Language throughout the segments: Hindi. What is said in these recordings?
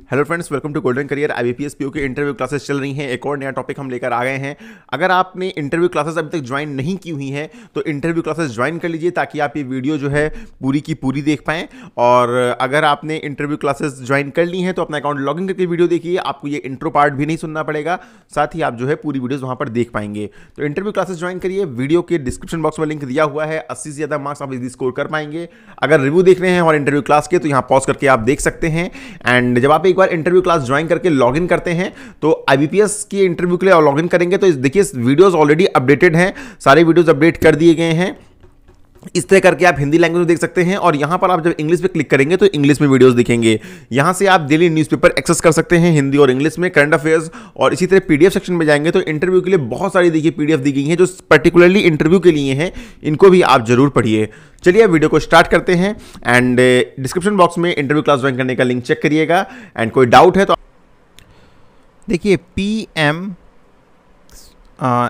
Hello friends, welcome to golden career. IBPS PO की इंटरव्यू क्लासेस चल रही हैं। एक और नया टॉपिक हम लेकर आ गए हैं। अगर आपने इंटरव्यू क्लासेस अभी तक ज्वाइन नहीं की हुई हैं तो इंटरव्यू क्लासेस ज्वाइन कर लीजिए ताकि आप ये वीडियो जो है पूरी की पूरी देख पाएं। और अगर आपने इंटरव्यू क्लासेस ज्वाइन कर ली हैं तो अपना अकाउंट लॉगिन करके वीडियो देखिए, आपको ये इंट्रो पार्ट भी नहीं सुनना पड़ेगा, साथ ही आप जो है पूरी वीडियोज वहाँ पर देख पाएंगे। तो इंटरव्यू क्लासेस ज्वाइन करिए। वीडियो के डिस्क्रिप्शन बॉक्स में लिंक दिया हुआ है। 80 से ज़्यादा मार्क्स आप इजीली स्कोर कर पाएंगे। अगर रिव्यू देख रहे हैं हमारे इंटरव्यू क्लास के तो यहाँ पॉज करके आप देख सकते हैं। एंड जब आप एक बार इंटरव्यू क्लास ज्वाइन करके लॉगिन करते हैं तो IBPS की इंटरव्यू के लिए लॉगिन करेंगे तो देखिए वीडियोस ऑलरेडी अपडेटेड हैं, सारे वीडियोस अपडेट कर दिए गए हैं। इस तरह करके आप हिंदी लैंग्वेज में देख सकते हैं और यहां पर आप जब इंग्लिश पे क्लिक करेंगे तो इंग्लिश में वीडियोस दिखेंगे। यहां से आप डेली न्यूज़पेपर एक्सेस कर सकते हैं हिंदी और इंग्लिश में, करंट अफेयर्स। और इसी तरह PDF सेक्शन में जाएंगे तो इंटरव्यू के लिए बहुत सारी देखिए PDF दी गई हैं जो पर्टिकुलरली इंटरव्यू के लिए हैं। इनको भी आप जरूर पढ़िए। चलिए अब वीडियो को स्टार्ट करते हैं। एंड डिस्क्रिप्शन बॉक्स में इंटरव्यू क्लास ज्वाइन करने का लिंक चेक करिएगा। एंड कोई डाउट है तो देखिए PM,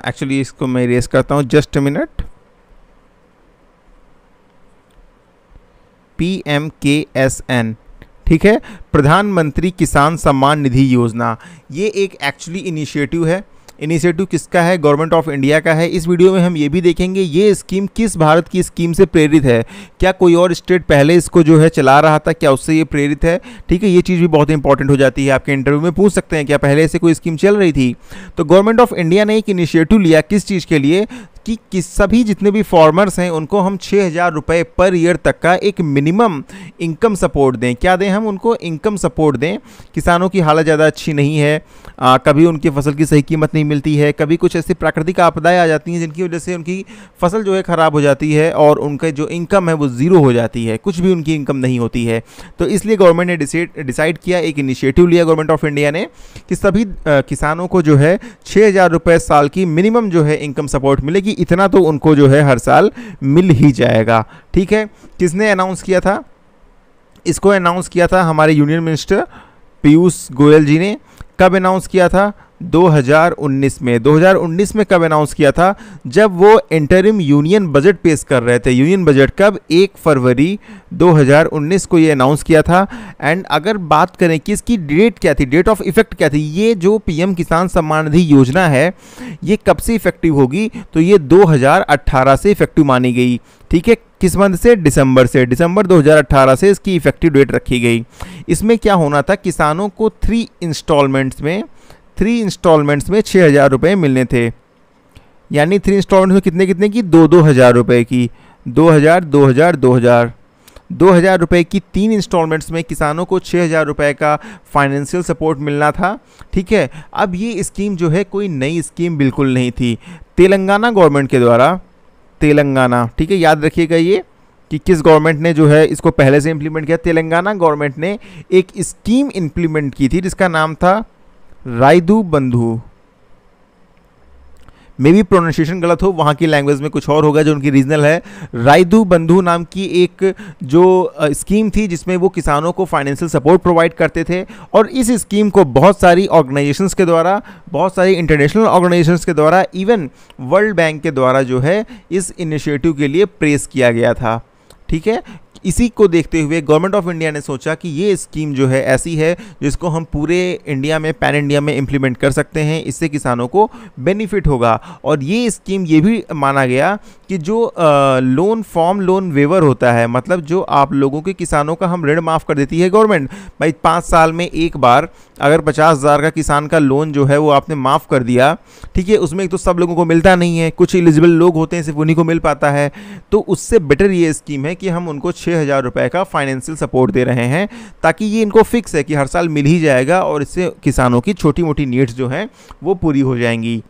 एक्चुअली इसको मैं इरेज करता हूँ, जस्ट अ मिनट। PMKSN, ठीक है, प्रधानमंत्री किसान सम्मान निधि योजना। ये एक एक्चुअली इनिशिएटिव है। इनिशिएटिव किसका है? गवर्नमेंट ऑफ इंडिया का है। इस वीडियो में हम ये भी देखेंगे ये स्कीम किस भारत की स्कीम से प्रेरित है। क्या कोई और स्टेट पहले इसको जो है चला रहा था, क्या उससे ये प्रेरित है? ठीक है, ये चीज़ भी बहुत इंपॉर्टेंट हो जाती है। आपके इंटरव्यू में पूछ सकते हैं क्या पहले से कोई स्कीम चल रही थी। तो गवर्नमेंट ऑफ इंडिया ने एक इनिशिएटिव लिया किस चीज़ के लिए कि सभी जितने भी फार्मर्स हैं उनको हम 6,000 रुपये पर ईयर तक का एक मिनिमम इनकम सपोर्ट दें। क्या दें? हम उनको इनकम सपोर्ट दें। किसानों की हालत ज़्यादा अच्छी नहीं है, कभी उनकी फसल की सही कीमत नहीं मिलती है, कभी कुछ ऐसी प्राकृतिक आपदाएं आ जाती हैं जिनकी वजह से उनकी फसल जो है ख़राब हो जाती है और उनका जो इनकम है वो ज़ीरो हो जाती है, कुछ भी उनकी इनकम नहीं होती है। तो इसलिए गवर्नमेंट ने डिसाइड किया, एक इनिशिएटिव लिया गवर्नमेंट ऑफ इंडिया ने कि सभी किसानों को जो है 6,000 रुपये साल की मिनिमम जो है इनकम सपोर्ट मिलेगी। इतना तो उनको जो है हर साल मिल ही जाएगा। ठीक है, किसने अनाउंस किया था? इसको अनाउंस किया था हमारे यूनियन मिनिस्टर पीयूष गोयल जी ने। कब अनाउंस किया था? 2019 में। 2019 में कब अनाउंस किया था? जब वो इंटरिम यूनियन बजट पेश कर रहे थे। यूनियन बजट कब? 1 फरवरी 2019 को ये अनाउंस किया था। एंड अगर बात करें कि इसकी डेट क्या थी, डेट ऑफ इफेक्ट क्या थी, ये जो PM किसान सम्मान निधि योजना है ये कब से इफेक्टिव होगी? तो ये 2018 से इफेक्टिव मानी गई। ठीक है, किस मंथ से? दिसंबर से। दिसंबर 2018 से इसकी इफेक्टिव डेट रखी गई। इसमें क्या होना था? किसानों को 3 इंस्टॉलमेंट्स में 6,000 रुपये मिलने थे। यानी 3 इंस्टॉलमेंट्स में कितने कितने की? 2-2 हज़ार रुपये की। 2,000 2,000 2,000 2,000 रुपये की 3 इंस्टॉलमेंट्स में किसानों को 6,000 रुपये का फाइनेंशियल सपोर्ट मिलना था। ठीक है, अब ये स्कीम जो है कोई नई स्कीम बिल्कुल नहीं थी। तेलंगाना गवर्नमेंट के द्वारा, तेलंगाना, ठीक है, याद रखिएगा ये कि किस गवर्नमेंट ने जो है इसको पहले से इंप्लीमेंट किया। तेलंगाना गवर्नमेंट ने एक स्कीम इंप्लीमेंट की थी जिसका नाम था राइदू बंधु। मे भी प्रोनाउंसिएशन गलत हो, वहाँ की लैंग्वेज में कुछ और होगा जो उनकी रीजनल है। राइदू बंधु नाम की एक जो स्कीम थी जिसमें वो किसानों को फाइनेंशियल सपोर्ट प्रोवाइड करते थे। और इस स्कीम को बहुत सारी ऑर्गेनाइजेशंस के द्वारा, बहुत सारी इंटरनेशनल ऑर्गेनाइजेशंस के द्वारा, इवन वर्ल्ड बैंक के द्वारा जो है इस इनिशिएटिव के लिए प्रेस किया गया था। ठीक है, इसी को देखते हुए गवर्नमेंट ऑफ इंडिया ने सोचा कि ये स्कीम जो है ऐसी है जिसको हम पूरे इंडिया में, पैन इंडिया में इम्प्लीमेंट कर सकते हैं, इससे किसानों को बेनिफिट होगा। और ये स्कीम ये भी माना गया कि जो लोन वेवर होता है, मतलब जो आप लोगों के किसानों का हम ऋण माफ़ कर देती है गवर्नमेंट। भाई 5 साल में एक बार अगर 50,000 का किसान का लोन जो है वो आपने माफ़ कर दिया, ठीक है, उसमें एक तो सब लोगों को मिलता नहीं है, कुछ एलिजिबल लोग होते हैं, सिर्फ उन्हीं को मिल पाता है। तो उससे बेटर ये स्कीम है कि हम उनको 6,000 रुपये का फाइनेंशियल सपोर्ट दे रहे हैं ताकि ये इनको फिक्स है कि हर साल मिल ही जाएगा और इससे किसानों की छोटी मोटी नीड्स जो हैं वो पूरी हो जाएंगी।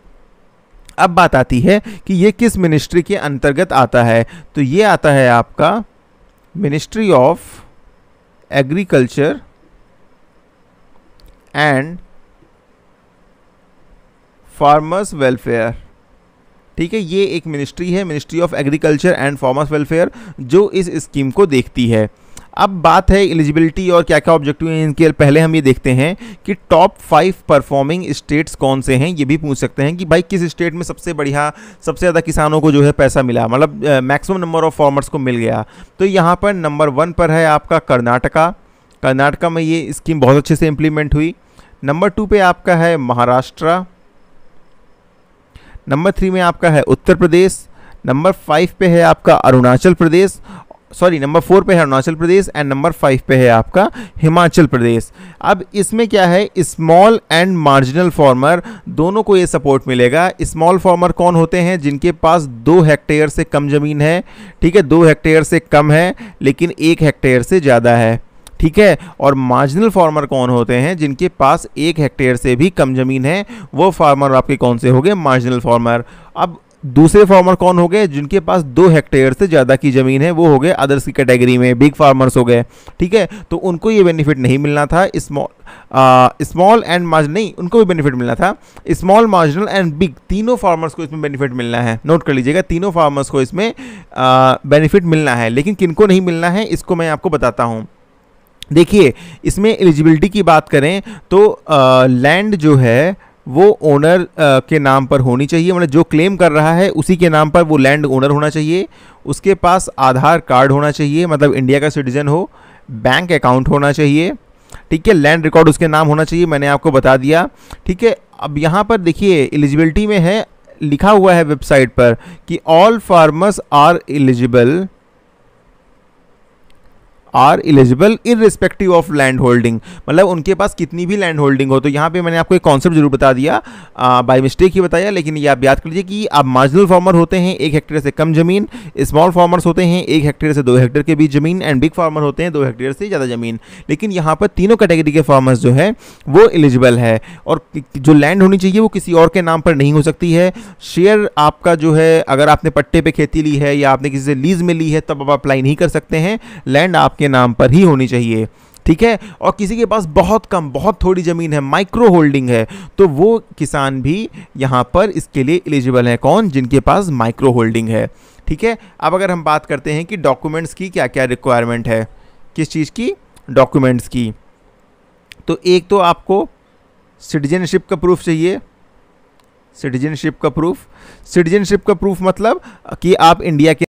अब बात आती है कि ये किस मिनिस्ट्री के अंतर्गत आता है। तो ये आता है आपका ministry of agriculture and farmers welfare. ठीक है, ये एक मिनिस्ट्री है, ministry of agriculture and farmers welfare, जो इस स्कीम को देखती है। अब बात है एलिजिबिलिटी और क्या क्या ऑब्जेक्टिव हैं इनके। पहले हम ये देखते हैं कि टॉप 5 परफॉर्मिंग स्टेट्स कौन से हैं। ये भी पूछ सकते हैं कि भाई किस स्टेट में सबसे बढ़िया, सबसे ज़्यादा किसानों को जो है पैसा मिला, मतलब मैक्सिमम नंबर ऑफ फार्मर्स को मिल गया। तो यहाँ पर नंबर 1 पर है आपका कर्नाटका, कर्नाटका में ये स्कीम बहुत अच्छे से इम्प्लीमेंट हुई। नंबर 2 पे आपका है महाराष्ट्र, नंबर 3 में आपका है उत्तर प्रदेश, नंबर 5 पे है आपका अरुणाचल प्रदेश, नंबर 4 पे है अरुणाचल प्रदेश एंड नंबर 5 पे है आपका हिमाचल प्रदेश। अब इसमें क्या है, स्मॉल एंड मार्जिनल फार्मर दोनों को ये सपोर्ट मिलेगा। स्मॉल फार्मर कौन होते हैं, जिनके पास 2 हेक्टेयर से कम ज़मीन है, ठीक है, 2 हेक्टेयर से कम है लेकिन 1 हेक्टेयर से ज़्यादा है, ठीक है। और मार्जिनल फार्मर कौन होते हैं, जिनके पास 1 हेक्टेयर से भी कम ज़मीन है, वो फार्मर आपके कौन से हो गए, मार्जिनल फार्मर। अब दूसरे फार्मर कौन हो गए, जिनके पास 2 हेक्टेयर से ज़्यादा की ज़मीन है, वो हो गए अदर्स की कैटेगरी में, बिग फार्मर्स हो गए, ठीक है। तो उनको ये बेनिफिट नहीं मिलना था। स्मॉल एंड मार्जिनल नहीं, उनको भी बेनिफिट मिलना था। स्मॉल, मार्जिनल एंड बिग तीनों फार्मर्स को इसमें बेनिफिट मिलना है, नोट कर लीजिएगा, तीनों फार्मर्स को इसमें बेनिफिट मिलना है। लेकिन किनको नहीं मिलना है, इसको मैं आपको बताता हूँ। देखिए, इसमें एलिजिबिलिटी की बात करें तो लैंड जो है वो ओनर के नाम पर होनी चाहिए, मतलब जो क्लेम कर रहा है उसी के नाम पर वो लैंड ओनर होना चाहिए। उसके पास आधार कार्ड होना चाहिए, मतलब इंडिया का सिटीजन हो, बैंक अकाउंट होना चाहिए, ठीक है, लैंड रिकॉर्ड उसके नाम होना चाहिए, मैंने आपको बता दिया, ठीक है। अब यहाँ पर देखिए एलिजिबिलिटी में है, लिखा हुआ है वेबसाइट पर कि all farmers are eligible irrespective of land holding, मतलब उनके पास कितनी भी लैंड होल्डिंग हो। तो यहाँ पे मैंने आपको एक कॉन्सेप्ट जरूर बता दिया, बाय मिस्टेक ही बताया, लेकिन ये आप याद कर लीजिए कि आप मार्जिनल फार्मर होते हैं 1 हेक्टेयर से कम जमीन, स्मॉल फार्मर्स होते हैं 1 हेक्टेयर से 2 हेक्टेयर के बीच जमीन, एंड बिग फार्मर होते हैं 2 हेक्टेयर से ज़्यादा जमीन। लेकिन यहाँ पर तीनों कैटेगरी के फार्मर्स जो है वो एलिजिबल है, और जो लैंड होनी चाहिए वो किसी और के नाम पर नहीं हो सकती है। शेयर आपका जो है, अगर आपने पट्टे पे खेती ली है या आपने किसी से लीज में ली है तब आप अप्लाई नहीं कर सकते हैं, लैंड आपके नाम पर ही होनी चाहिए, ठीक है। और किसी के पास बहुत कम, बहुत थोड़ी ज़मीन है, माइक्रो होल्डिंग है, तो वो किसान भी यहाँ पर इसके लिए एलिजिबल है। कौन, जिनके पास माइक्रो होल्डिंग है, ठीक है। अब अगर हम बात करते हैं कि डॉक्यूमेंट्स की क्या क्या रिक्वायरमेंट है, किस चीज़ की, डॉक्यूमेंट्स की, तो एक तो आपको सिटीजनशिप का प्रूफ चाहिए। सिटीजनशिप का प्रूफ मतलब कि आप इंडिया के